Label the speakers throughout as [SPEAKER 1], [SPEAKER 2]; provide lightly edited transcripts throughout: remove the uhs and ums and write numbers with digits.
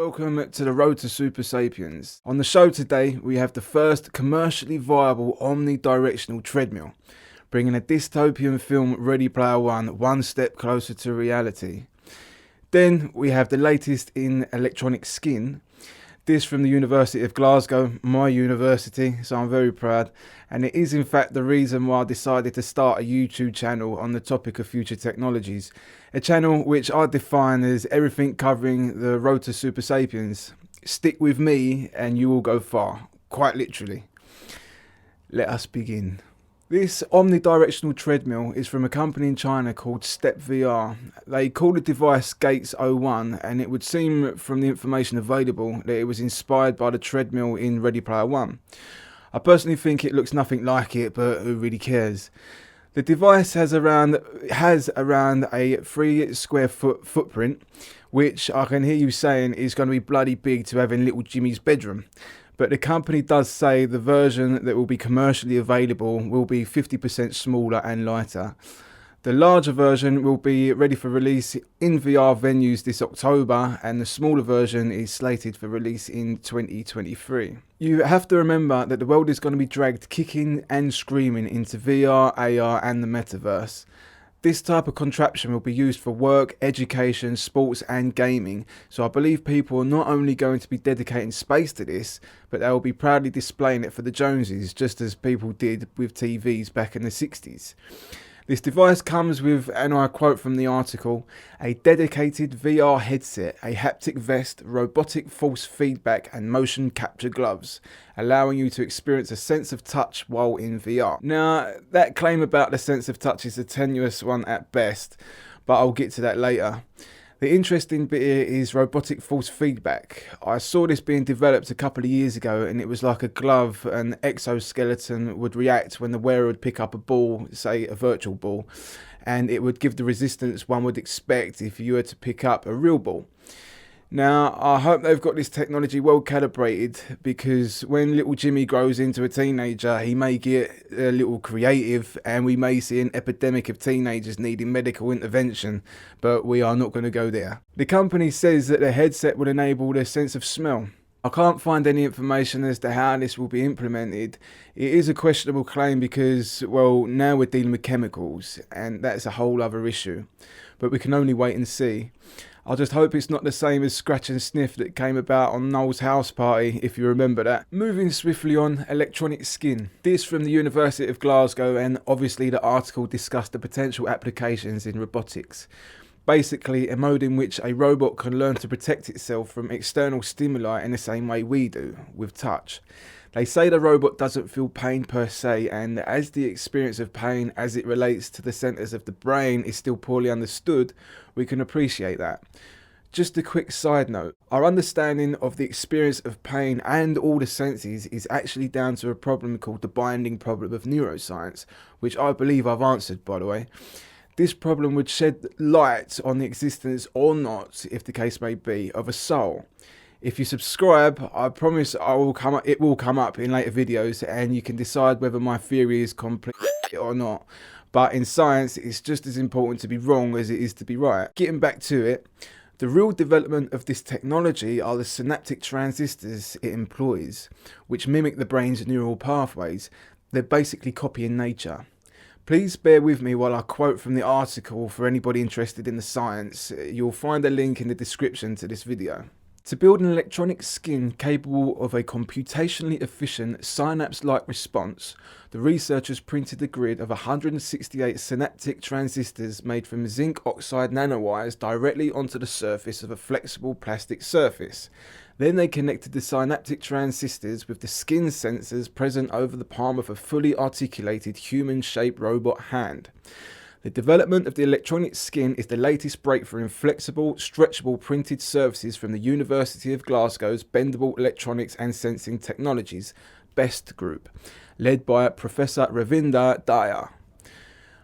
[SPEAKER 1] welcome to the Road to Super Sapiens. On the show today, we have the first commercially viable omnidirectional treadmill, bringing a dystopian film Ready Player one step closer to reality. Then we have the latest in electronic skin. This from the University of Glasgow, my university, so I'm very proud. And it is in fact the reason why I decided to start a YouTube channel on the topic of future technologies. A channel which I define as everything covering the road to Super Sapiens. Stick with me and you will go far, quite literally. Let us begin. This omnidirectional treadmill is from a company in China called Step VR. They call the device Gates 01, and it would seem from the information available that it was inspired by the treadmill in Ready Player One. I personally think it looks nothing like it, but who really cares? The device has around a 3 square foot footprint, which I can hear you saying is going to be bloody big to have in little Jimmy's bedroom. But the company does say the version that will be commercially available will be 50% smaller and lighter. The larger version will be ready for release in VR venues this October, and the smaller version is slated for release in 2023. You have to remember that the world is going to be dragged kicking and screaming into VR, AR and the Metaverse. This type of contraption will be used for work, education, sports and gaming, so I believe people are not only going to be dedicating space to this, but they will be proudly displaying it for the Joneses, just as people did with TVs back in the 60s. This device comes with, and I quote from the article, a dedicated VR headset, a haptic vest, robotic force feedback and motion capture gloves, allowing you to experience a sense of touch while in VR. Now, that claim about the sense of touch is a tenuous one at best, but I'll get to that later. The interesting bit here is robotic force feedback. I saw this being developed a couple of years ago, and it was like a glove, an exoskeleton would react when the wearer would pick up a ball, say a virtual ball, and it would give the resistance one would expect if you were to pick up a real ball. Now, I hope they've got this technology well calibrated, because when little Jimmy grows into a teenager, he may get a little creative and we may see an epidemic of teenagers needing medical intervention, but we are not going to go there. The company says that the headset will enable their sense of smell. I can't find any information as to how this will be implemented. It is a questionable claim because, well, now we're dealing with chemicals and that's a whole other issue, but we can only wait and see. I just hope it's not the same as Scratch and Sniff that came about on Noel's house party, if you remember that. Moving swiftly on, electronic skin. This from the University of Glasgow, and obviously the article discussed the potential applications in robotics. Basically, a mode in which a robot can learn to protect itself from external stimuli in the same way we do, with touch. They say the robot doesn't feel pain per se, and as the experience of pain as it relates to the centres of the brain is still poorly understood, we can appreciate that. Just a quick side note, our understanding of the experience of pain and all the senses is actually down to a problem called the binding problem of neuroscience, which I believe I've answered, by the way. This problem would shed light on the existence or not, if the case may be, of a soul. If you subscribe, I promise it will come up in later videos and you can decide whether my theory is complete or not. But in science, it's just as important to be wrong as it is to be right. Getting back to it, the real development of this technology are the synaptic transistors it employs, which mimic the brain's neural pathways. They're basically copying nature. Please bear with me while I quote from the article for anybody interested in the science. You'll find a link in the description to this video. To build an electronic skin capable of a computationally efficient synapse-like response, the researchers printed a grid of 168 synaptic transistors made from zinc oxide nanowires directly onto the surface of a flexible plastic surface. Then they connected the synaptic transistors with the skin sensors present over the palm of a fully articulated human-shaped robot hand. The development of the electronic skin is the latest breakthrough in flexible, stretchable printed surfaces from the University of Glasgow's Bendable Electronics and Sensing Technologies BEST group, led by Professor Ravinder Daya.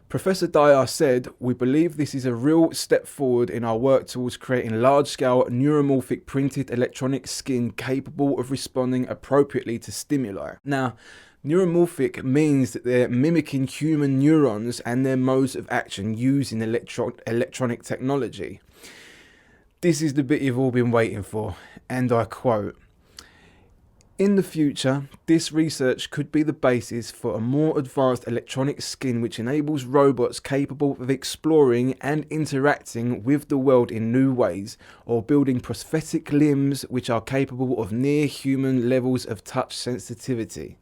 [SPEAKER 1] Professor Daya said, "We believe this is a real step forward in our work towards creating large-scale neuromorphic printed electronic skin capable of responding appropriately to stimuli." Now, neuromorphic means that they're mimicking human neurons and their modes of action using electronic technology. This is the bit you've all been waiting for. and I quote, "In the future, this research could be the basis for a more advanced electronic skin which enables robots capable of exploring and interacting with the world in new ways, or building prosthetic limbs which are capable of near human levels of touch sensitivity."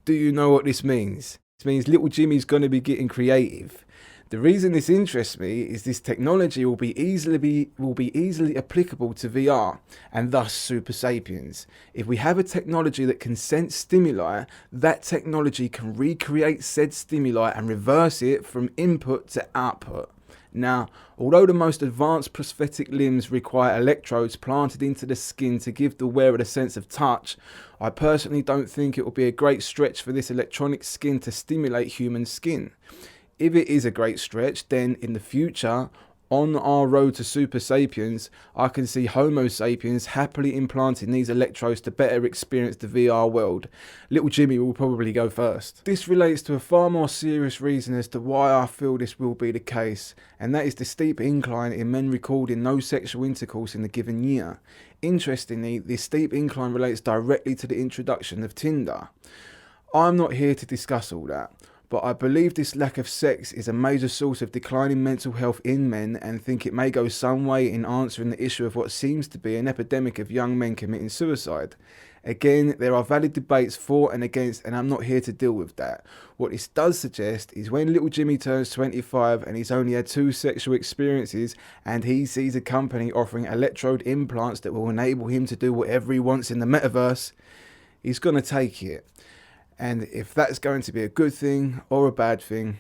[SPEAKER 1] Do you know what this means? This means little Jimmy's going to be getting creative. The reason this interests me is this technology will be easily applicable to VR and thus Super Sapiens. If we have a technology that can sense stimuli, that technology can recreate said stimuli and reverse it from input to output. Now, although the most advanced prosthetic limbs require electrodes planted into the skin to give the wearer a sense of touch, I personally don't think it will be a great stretch for this electronic skin to stimulate human skin. If it is a great stretch, then in the future, on our road to Super Sapiens, I can see Homo sapiens happily implanting these electrodes to better experience the VR world. Little Jimmy will probably go first. This relates to a far more serious reason as to why I feel this will be the case, and that is the steep incline in men recording no sexual intercourse in a given year. Interestingly, this steep incline relates directly to the introduction of Tinder. I'm not here to discuss all that, but I believe this lack of sex is a major source of declining mental health in men, and think it may go some way in answering the issue of what seems to be an epidemic of young men committing suicide. Again, there are valid debates for and against, and I'm not here to deal with that. What this does suggest is when little Jimmy turns 25 and he's only had 2 sexual experiences, and he sees a company offering electrode implants that will enable him to do whatever he wants in the metaverse, he's going to take it. And if that's going to be a good thing or a bad thing,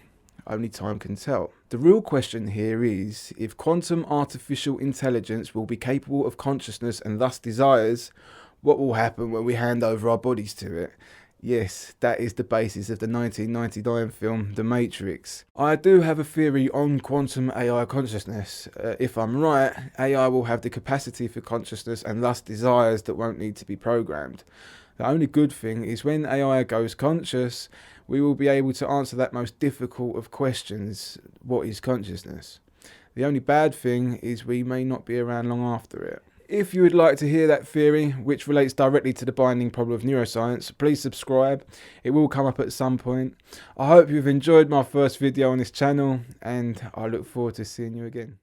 [SPEAKER 1] only time can tell. The real question here is, if quantum artificial intelligence will be capable of consciousness and thus desires, what will happen when we hand over our bodies to it? Yes, that is the basis of the 1999 film The Matrix. I do have a theory on quantum AI consciousness. If I'm right, AI will have the capacity for consciousness and thus desires that won't need to be programmed. The only good thing is when AI goes conscious, we will be able to answer that most difficult of questions: what is consciousness? The only bad thing is we may not be around long after it. If you would like to hear that theory, which relates directly to the binding problem of neuroscience, please subscribe. It will come up at some point. I hope you've enjoyed my first video on this channel, and I look forward to seeing you again.